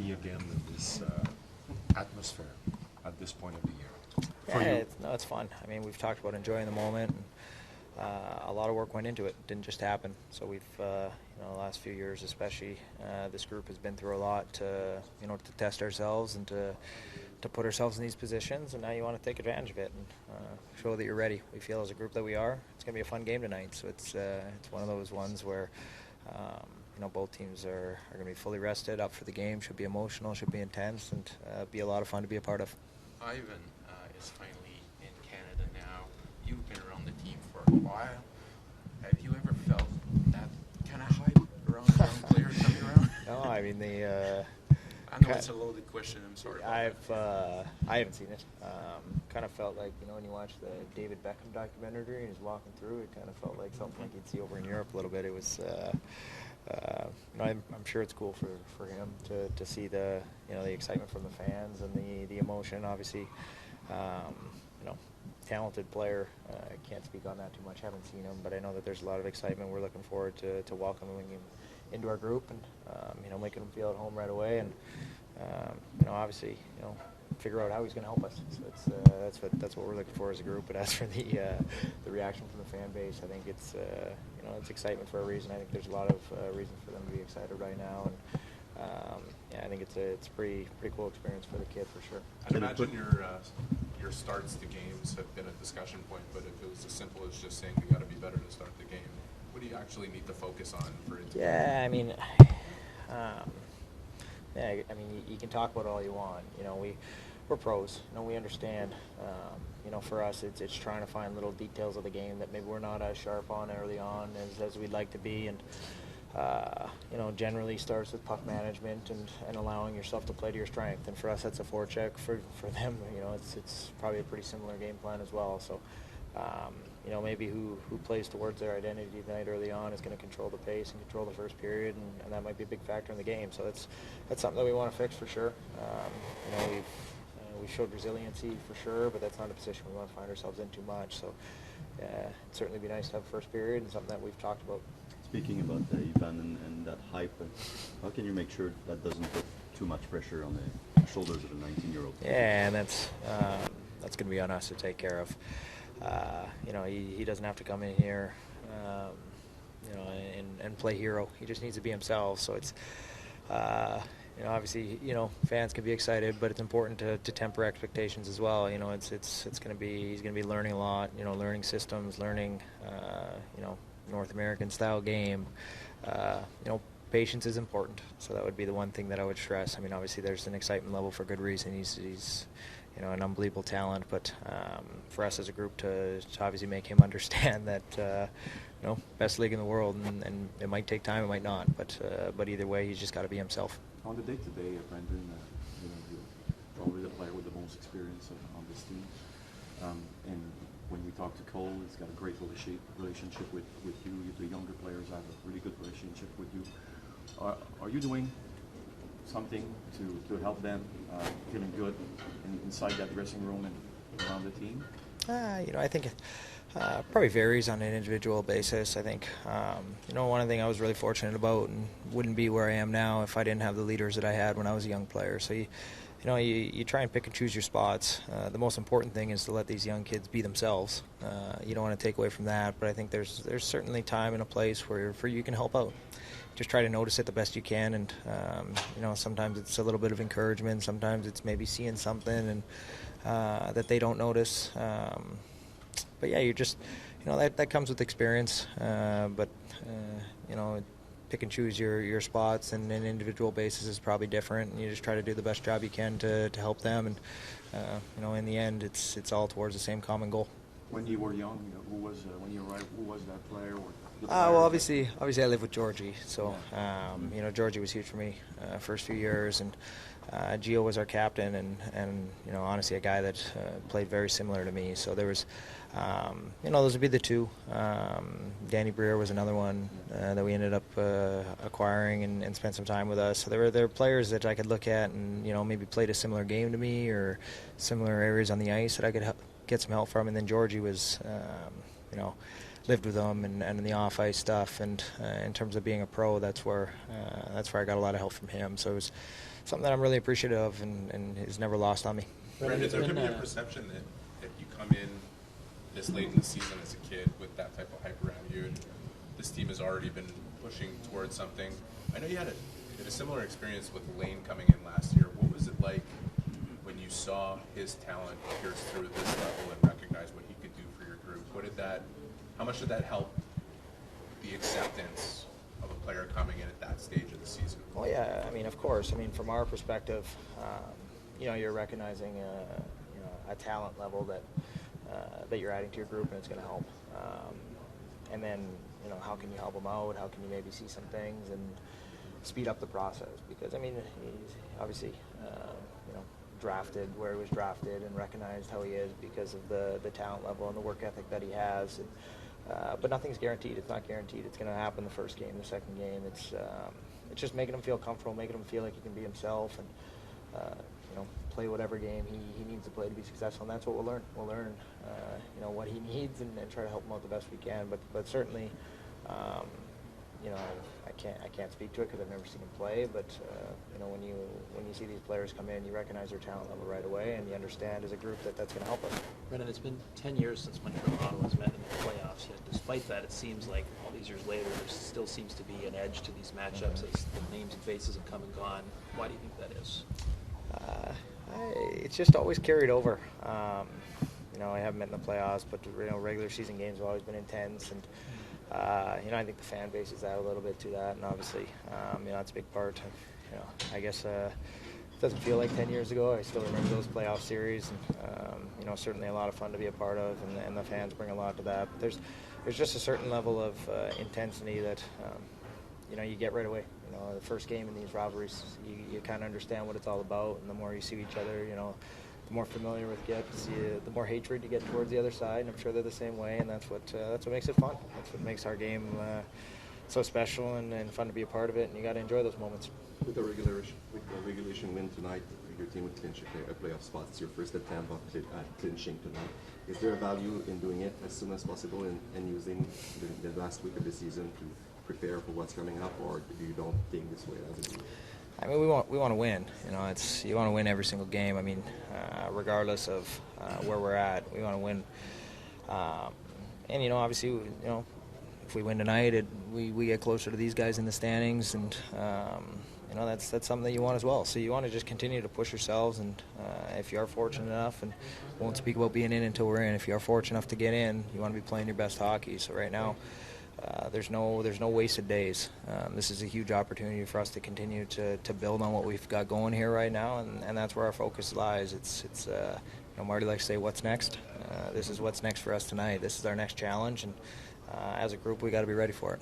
be again in this atmosphere at this point of the year? Yeah, it's fun. I mean, we've talked about enjoying the moment. And, a lot of work went into it. It didn't just happen. So we've, the last few years especially, this group has been through a lot to test ourselves and to put ourselves in these positions. And now you want to take advantage of it and show that you're ready. We feel as a group that we are. It's going to be a fun game tonight. So it's one of those ones where both teams are going to be fully rested, up for the game. Should be emotional, should be intense, and be a lot of fun to be a part of. Ivan is finally in Canada now. You've been around the team for a while. Have you ever felt that kind of hype around young players coming around? No, I mean I know it's a loaded question. I'm sorry. I haven't seen it. Kind of felt like when you watch the David Beckham documentary and he's walking through, it kind of felt like something like you'd see over in Europe a little bit. It was. I'm sure it's cool for him to see the the excitement from the fans and the emotion. Obviously, talented player. I can't speak on that too much. Haven't seen him, but I know that there's a lot of excitement. We're looking forward to welcoming him into our group and making him feel at home right away. And obviously figure out how he's going to help us. So that's what we're looking for as a group. But as for the reaction from the fan base, I think it's it's excitement for a reason. I think there's a lot of reasons for them to be excited right now. And I think it's a pretty cool experience for the kid for sure. I imagine your starts to games have been a discussion point, but if it was as simple as just saying we got to be better to start the game, what do you actually need to focus on for it? You can talk about all you want. We're pros. We understand. For us, it's trying to find little details of the game that maybe we're not as sharp on early on as we'd like to be, and generally starts with puck management and allowing yourself to play to your strength. And for us, that's a forecheck. For them, it's probably a pretty similar game plan as well. So. Maybe who plays towards their identity tonight early on is going to control the pace and control the first period, and that might be a big factor in the game. So that's something that we want to fix for sure. We've showed resiliency for sure, but that's not a position we want to find ourselves in too much. So it'd certainly be nice to have a first period and something that we've talked about. Speaking about Ivan and that hype, how can you make sure that doesn't put too much pressure on the shoulders of a 19-year-old? Yeah, and that's going to be on us to take care of. He doesn't have to come in here, and play hero. He just needs to be himself. So it's, obviously, fans can be excited, but it's important to temper expectations as well. It's going to be, he's going to be learning a lot. Learning systems, learning, North American style game. Patience is important. So that would be the one thing that I would stress. I mean, obviously, there's an excitement level for good reason. He's an unbelievable talent, but for us as a group to obviously make him understand that best league in the world, and it might take time, it might not, but either way, he's just got to be himself. On the day-to-day, Brendan, you're probably the player with the most experience on this team, and when we talk to Cole, he's got a great relationship with you. The younger players have a really good relationship with you. Are you doing something to help them feeling good inside that dressing room and around the team? I think it probably varies on an individual basis. I think, one thing I was really fortunate about and wouldn't be where I am now if I didn't have the leaders that I had when I was a young player. So you try and pick and choose your spots. The most important thing is to let these young kids be themselves. You don't want to take away from that, but I think there's certainly time and a place where you can help out. Just try to notice it the best you can, and sometimes it's a little bit of encouragement, sometimes it's maybe seeing something and that they don't notice. But yeah, you just that comes with experience. But pick and choose your spots, and an individual basis is probably different. And you just try to do the best job you can to help them, and in the end, it's all towards the same common goal. When you were young, who was when you arrived? Who was that player? Well, obviously, I live with Georgie, so Georgie was huge for me first few years, and Gio was our captain, and honestly, a guy that played very similar to me. So there was, those would be the two. Danny Breer was another one that we ended up acquiring and spent some time with us. So there were players that I could look at and maybe played a similar game to me or similar areas on the ice that I could get some help from. And then Georgie was, lived with him and in the off-ice stuff. And in terms of being a pro, that's where I got a lot of help from him. So it was something that I'm really appreciative of and is never lost on me. Brendan, there could be a perception that if you come in this late in the season as a kid with that type of hype around you, and this team has already been pushing towards something. I know you had a similar experience with Lane coming in last year. What was it like when you saw his talent pierce through this level and recognize what he could do for your group? How much did that help the acceptance of a player coming in at that stage of the season? Well, yeah, I mean, of course. I mean, from our perspective, you're recognizing a talent level that you're adding to your group, and it's going to help. And then, how can you help him out? How can you maybe see some things and speed up the process? Because, I mean, he's obviously, drafted where he was drafted and recognized how he is because of the talent level and the work ethic that he has. But nothing's guaranteed. It's not guaranteed it's going to happen the first game, the second game. It's just making him feel comfortable, making him feel like he can be himself, and play whatever game he needs to play to be successful. And that's what we'll learn. We'll learn, what he needs and try to help him out the best we can. But certainly, I can't speak to it because I've never seen him play. But when you see these players come in, you recognize their talent level right away, and you understand as a group that that's going to help us. Brendan, it's been 10 years since Montreal and Ottawa has met in the playoffs. Yet despite that, it seems like all these years later, there still seems to be an edge to these matchups as the names and faces have come and gone. Why do you think that is? It's just always carried over. I haven't met in the playoffs, but regular season games have always been intense, and I think the fan base is out a little bit to that, and obviously, that's a big part. I guess it doesn't feel like 10 years ago. I still remember those playoff series, and certainly a lot of fun to be a part of, and the fans bring a lot to that. But there's just a certain level of intensity that you get right away. The first game in these rivalries, you kind of understand what it's all about, and the more you see each other, the more familiar with you get, the more hatred you get towards the other side, and I'm sure they're the same way, and that's what makes it fun. That's what makes our game so special and fun to be a part of it, and you got to enjoy those moments. With the regulation win tonight, your team would clinch a playoff spot. It's your first attempt at clinching tonight. Is there a value in doing it as soon as possible and using the last week of the season to prepare for what's coming up, or do you don't think this way as a team? I mean, we want to win. You want to win every single game. I mean, regardless of where we're at, we want to win. And obviously, if we win tonight, we get closer to these guys in the standings, and that's something that you want as well. So you want to just continue to push yourselves, and if you are fortunate enough, and won't speak about being in until we're in. If you are fortunate enough to get in, you want to be playing your best hockey. So right now, there's no wasted days. This is a huge opportunity for us to continue to build on what we've got going here right now, and that's where our focus lies. It's Marty likes to say, "What's next?" This is what's next for us tonight. This is our next challenge, and as a group, we got to be ready for it.